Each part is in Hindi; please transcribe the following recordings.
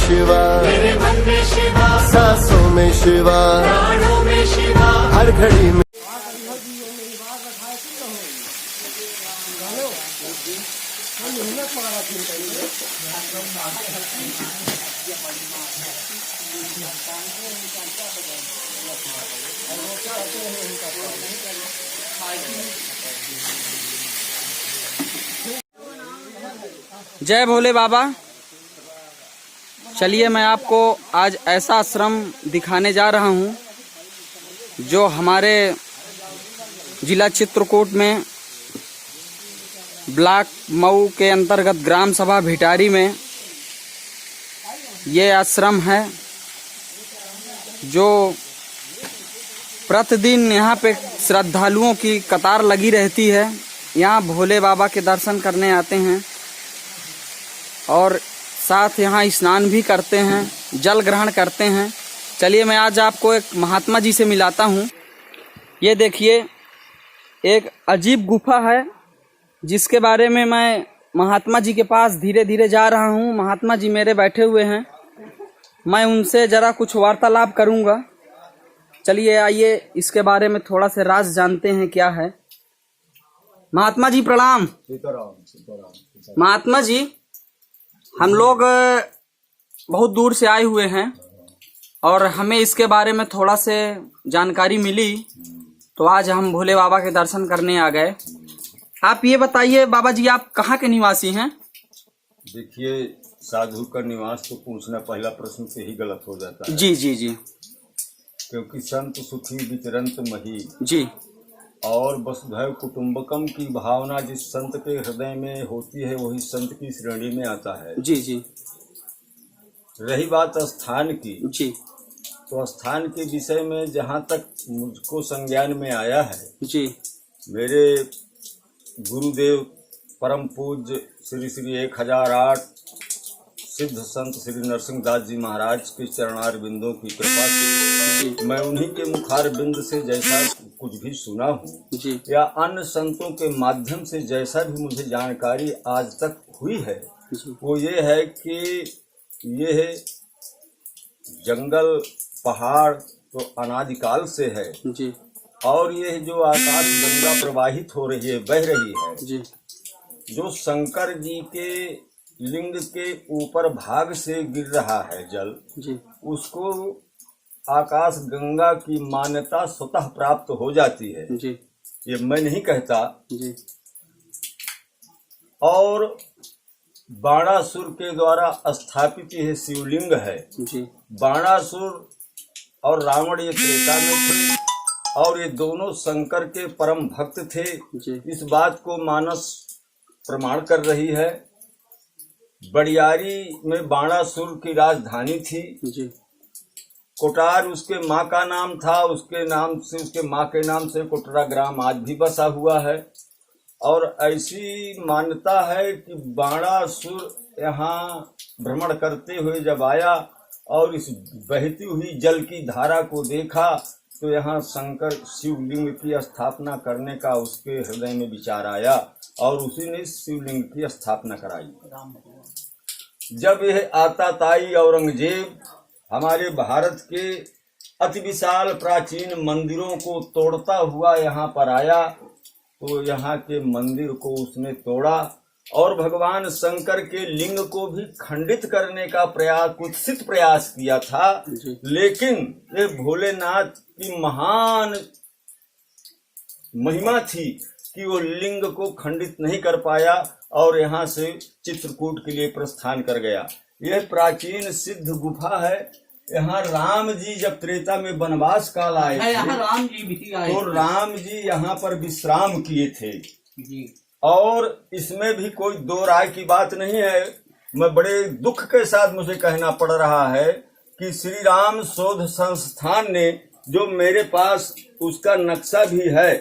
शिवा, मेरे मन में शिवा, सांसों में शिवा, प्राणों में शिवा, हर घड़ी में। जय भोले बाबा। चलिए मैं आपको आज ऐसा आश्रम दिखाने जा रहा हूँ जो हमारे जिला चित्रकूट में ब्लॉक मऊ के अंतर्गत ग्राम सभा भिटारी में ये आश्रम है, जो प्रतिदिन यहाँ पे श्रद्धालुओं की कतार लगी रहती है। यहाँ भोले बाबा के दर्शन करने आते हैं और साथ यहाँ स्नान भी करते हैं, जल ग्रहण करते हैं। चलिए मैं आज आपको एक महात्मा जी से मिलाता हूँ। ये देखिए, एक अजीब गुफा है जिसके बारे में मैं महात्मा जी के पास धीरे धीरे जा रहा हूँ। महात्मा जी मेरे बैठे हुए हैं, मैं उनसे ज़रा कुछ वार्तालाप करूँगा। चलिए आइए इसके बारे में थोड़ा से राज जानते हैं क्या है। महात्मा जी प्रणाम। महात्मा जी, हम लोग बहुत दूर से आए हुए हैं और हमें इसके बारे में थोड़ा से जानकारी मिली, तो आज हम भोले बाबा के दर्शन करने आ गए। आप ये बताइए बाबा जी, आप कहाँ के निवासी हैं? देखिए, साधु का निवास तो पूछना पहला प्रश्न से ही गलत हो जाता है। जी जी जी। क्योंकि संत सुखी विचरंत मही जी। और वसुधैव कुटुंबकम की भावना जिस संत के हृदय में होती है वही संत की श्रेणी में आता है। जी जी। रही बात स्थान की, जी तो स्थान के विषय में जहाँ तक मुझको संज्ञान में आया है, जी, मेरे गुरुदेव परम पूज्य श्री श्री 1008 सिद्ध संत श्री नरसिंह दास जी महाराज के चरणार बिंदों की कृपा से मैं उन्हीं के मुखार बिंद से जैसा कुछ भी सुना हूँ या अन्य संतों के माध्यम से जैसा भी मुझे जानकारी आज तक हुई है, वो ये है कि ये जंगल पहाड़ तो अनादिकाल से है जी। और ये जो आकाश गंगा प्रवाहित हो रही है, बह रही है जी। जो शंकर जी के लिंग के ऊपर भाग से गिर रहा है जल जी, उसको आकाश गंगा की मान्यता स्वतः प्राप्त हो जाती है। जी। ये मैं नहीं कहता। जी। और बाणासुर के द्वारा स्थापित यह शिवलिंग है। जी। बाणासुर और रावण ये त्रेता में थे और ये दोनों शंकर के परम भक्त थे। जी। इस बात को मानस प्रमाण कर रही है। बड़ियारी में बाणासुर की राजधानी थी। जी। कोटार उसके माँ का नाम था, उसके नाम से, उसके माँ के नाम से कोटरा ग्राम आज भी बसा हुआ है। और ऐसी मान्यता है कि बाणासुर यहाँ भ्रमण करते हुए जब आया और इस बहती हुई जल की धारा को देखा तो यहाँ शंकर शिवलिंग की स्थापना करने का उसके हृदय में विचार आया और उसी ने शिवलिंग की स्थापना कराई। जब यह आताताई औरंगजेब हमारे भारत के अति विशाल प्राचीन मंदिरों को तोड़ता हुआ यहाँ पर आया तो यहाँ के मंदिर को उसने तोड़ा और भगवान शंकर के लिंग को भी खंडित करने का कुत्सित प्रयास किया था। लेकिन ये भोलेनाथ की महान महिमा थी कि वो लिंग को खंडित नहीं कर पाया और यहाँ से चित्रकूट के लिए प्रस्थान कर गया। यह प्राचीन सिद्ध गुफा है। यहाँ राम जी जब त्रेता में वनवास काल आए थे, राम जी भी आए तो राम जी यहाँ पर विश्राम किए थे जी। और इसमें भी कोई दो राय की बात नहीं है। मैं बड़े दुख के साथ मुझे कहना पड़ रहा है कि श्री राम शोध संस्थान ने जो मेरे पास उसका नक्शा भी है,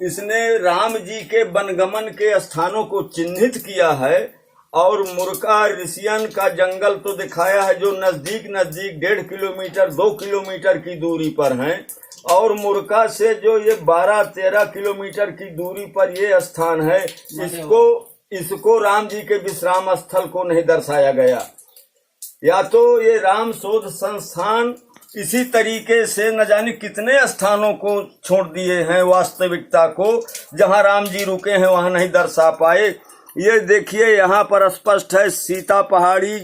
इसने राम जी के वनगमन के स्थानों को चिन्हित किया है और मुर्का ऋषियन का जंगल तो दिखाया है जो नजदीक 1.5 किलोमीटर 2 किलोमीटर की दूरी पर हैं और मुर्का से जो ये 12-13 किलोमीटर की दूरी पर ये स्थान है, इसको राम जी के विश्राम स्थल को नहीं दर्शाया गया। या तो ये राम शोध संस्थान इसी तरीके से न जाने कितने स्थानों को छोड़ दिए हैं, वास्तविकता को जहां राम जी रुके हैं वहां नहीं दर्शा पाए। ये देखिए यहाँ पर स्पष्ट है, सीता पहाड़ी,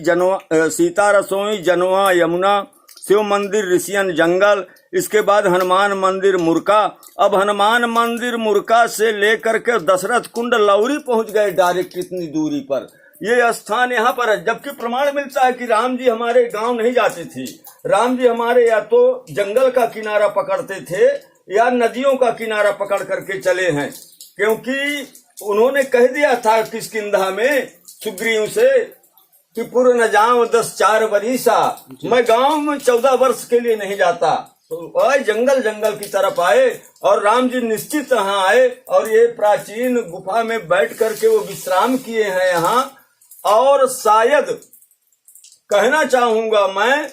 सीता रसोई, जनवा, यमुना, शिव मंदिर, ऋषियन जंगल, इसके बाद हनुमान मंदिर मुरका। अब हनुमान मंदिर मुरका से लेकर के दशरथ कुंड लौरी पहुंच गए डायरेक्ट कितनी दूरी पर। ये स्थान यहाँ पर है, जबकि प्रमाण मिलता है कि राम जी हमारे गांव नहीं जाते थे। राम जी हमारे या तो जंगल का किनारा पकड़ते थे या नदियों का किनारा पकड़ करके चले हैं, क्योंकि उन्होंने कह दिया था किष्किंधा में सुग्रीव से कि पूर्व न जाऊं 10-4 बरिसा, मैं गांव में 14 वर्ष के लिए नहीं जाता। तो आए जंगल की तरफ आए और राम जी निश्चित यहाँ आए और ये प्राचीन गुफा में बैठ करके वो विश्राम किए हैं यहाँ। और शायद कहना चाहूंगा मैं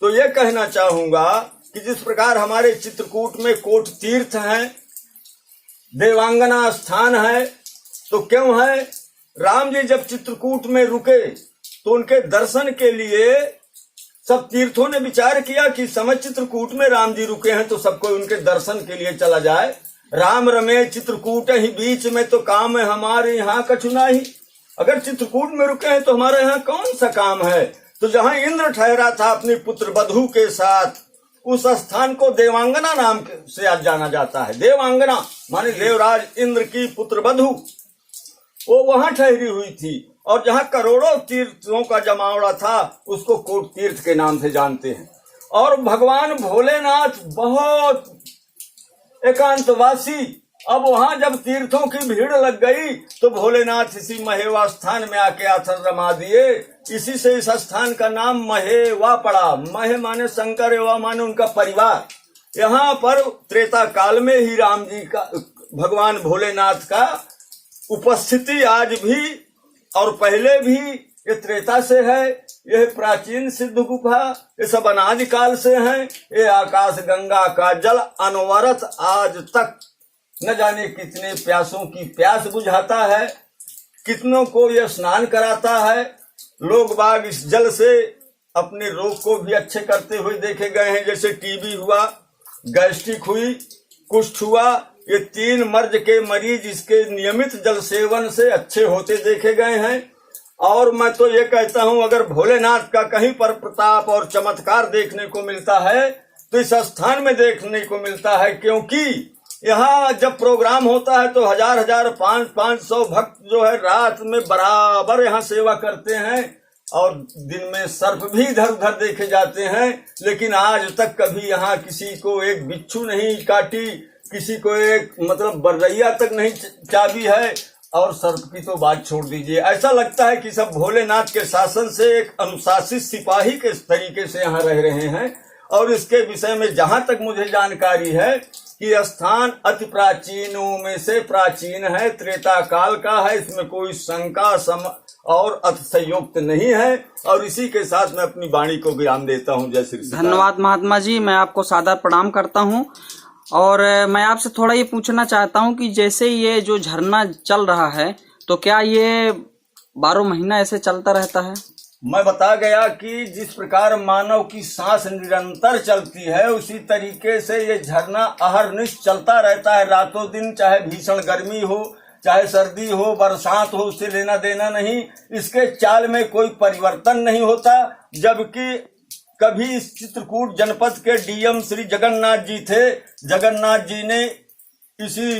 तो ये कहना चाहूंगा कि जिस प्रकार हमारे चित्रकूट में कोट तीर्थ हैं, देवांगना स्थान है, तो क्यों है? राम जी जब चित्रकूट में रुके तो उनके दर्शन के लिए सब तीर्थों ने विचार किया कि समय चित्रकूट में राम जी रुके हैं तो सबको उनके दर्शन के लिए चला जाए। राम रमे चित्रकूट ही बीच में तो काम है हमारे यहाँ कछुना ही। अगर चित्रकूट में रुके हैं तो हमारे यहाँ कौन सा काम है? तो जहाँ इंद्र ठहरा था अपनी पुत्र बधू के साथ, उस स्थान को देवांगना नाम से आज जाना जाता है। देवांगना माने देवराज इंद्र की पुत्र बधू, वो वहां ठहरी हुई थी। और जहां करोड़ों तीर्थों का जमावड़ा था उसको कोट तीर्थ के नाम से जानते हैं। और भगवान भोलेनाथ बहुत एकांतवासी। अब वहां जब तीर्थों की भीड़ लग गई तो भोलेनाथ इसी महेवा स्थान में आके आसन रमा दिए। इसी से इस स्थान का नाम महेवा पड़ा। महे माने शंकर, एवा माने उनका परिवार। यहाँ पर त्रेता काल में ही राम जी का, भगवान भोलेनाथ का उपस्थिति आज भी और पहले भी ये त्रेता से है। यह प्राचीन सिद्ध गुफा, ये सब अनादि काल से हैं। ये आकाश गंगा का जल अनवरत आज तक न जाने कितने प्यासों की प्यास बुझाता है, कितनों को यह स्नान कराता है। लोग बाग इस जल से अपने रोग को भी अच्छे करते हुए देखे गए हैं। जैसे टीबी हुआ, गैस्ट्रिक हुई, कुष्ठ हुआ, ये 3 मर्ज के मरीज इसके नियमित जल सेवन से अच्छे होते देखे गए हैं। और मैं तो ये कहता हूं, अगर भोलेनाथ का कहीं पर प्रताप और चमत्कार देखने को मिलता है तो इस स्थान में देखने को मिलता है, क्योंकि यहाँ जब प्रोग्राम होता है तो 1000 500 भक्त जो है रात में बराबर यहाँ सेवा करते हैं। और दिन में सर्प भी इधर उधर देखे जाते हैं, लेकिन आज तक कभी यहाँ किसी को एक बिच्छू नहीं काटी, किसी को एक मतलब बर्रैया तक नहीं चाबी है। और सर्प की तो बात छोड़ दीजिए। ऐसा लगता है कि सब भोलेनाथ के शासन से एक अनुशासित सिपाही के तरीके से यहाँ रह रहे हैं। और इसके विषय में जहां तक मुझे जानकारी है कि स्थान अति प्राचीनों में से प्राचीन है, त्रेता काल का है, इसमें कोई शंका और अतिशयोक्त नहीं है। और इसी के साथ मैं अपनी वाणी को विराम देता हूँ। जय श्री सीताराम। धन्यवाद महात्मा जी, मैं आपको सादर प्रणाम करता हूँ। और मैं आपसे थोड़ा ये पूछना चाहता हूँ कि जैसे ये जो झरना चल रहा है तो क्या ये 12 महीना ऐसे चलता रहता है? मैं बता गया कि जिस प्रकार मानव की सांस निरंतर चलती है उसी तरीके से ये झरना अहरनिश चलता रहता है रातों दिन। चाहे भीषण गर्मी हो, चाहे सर्दी हो, बरसात हो, उससे लेना देना नहीं। इसके चाल में कोई परिवर्तन नहीं होता। जबकि कभी इस चित्रकूट जनपद के डीएम श्री जगन्नाथ जी थे। जगन्नाथ जी ने इसी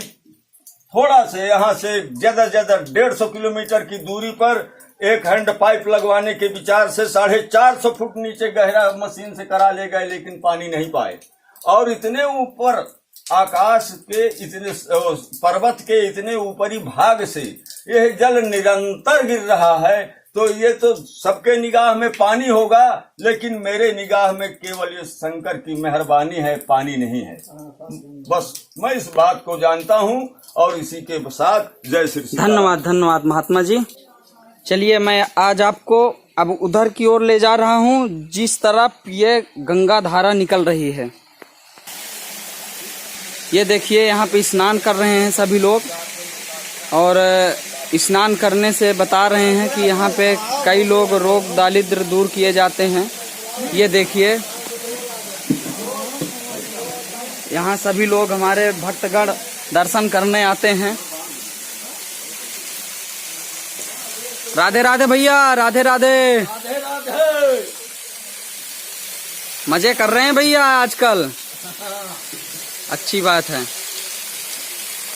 थोड़ा से यहाँ से ज्यादा 150 किलोमीटर की दूरी पर एक हैंड पाइप लगवाने के विचार से 450 फुट नीचे गहरा मशीन से करा ले गए, लेकिन पानी नहीं पाए। और इतने ऊपर आकाश के, इतने पर्वत के इतने ऊपरी भाग से यह जल निरंतर गिर रहा है। तो ये तो सबके निगाह में पानी होगा, लेकिन मेरे निगाह में केवल ये शंकर की मेहरबानी है, पानी नहीं है। बस मैं इस बात को जानता हूँ और इसी के साथ जय श्री सीताराम। धन्यवाद महात्मा जी। चलिए मैं आज आपको अब उधर की ओर ले जा रहा हूँ जिस तरफ ये गंगा धारा निकल रही है। ये देखिए यहाँ पे स्नान कर रहे हैं सभी लोग। और स्नान करने से बता रहे हैं कि यहाँ पे कई लोग रोग दारिद्र दूर किए जाते हैं। ये देखिए, यहाँ सभी लोग हमारे भक्तगण दर्शन करने आते हैं। राधे राधे भैया, राधे राधे। राधे राधे। मजे कर रहे हैं भैया आजकल, अच्छी बात है।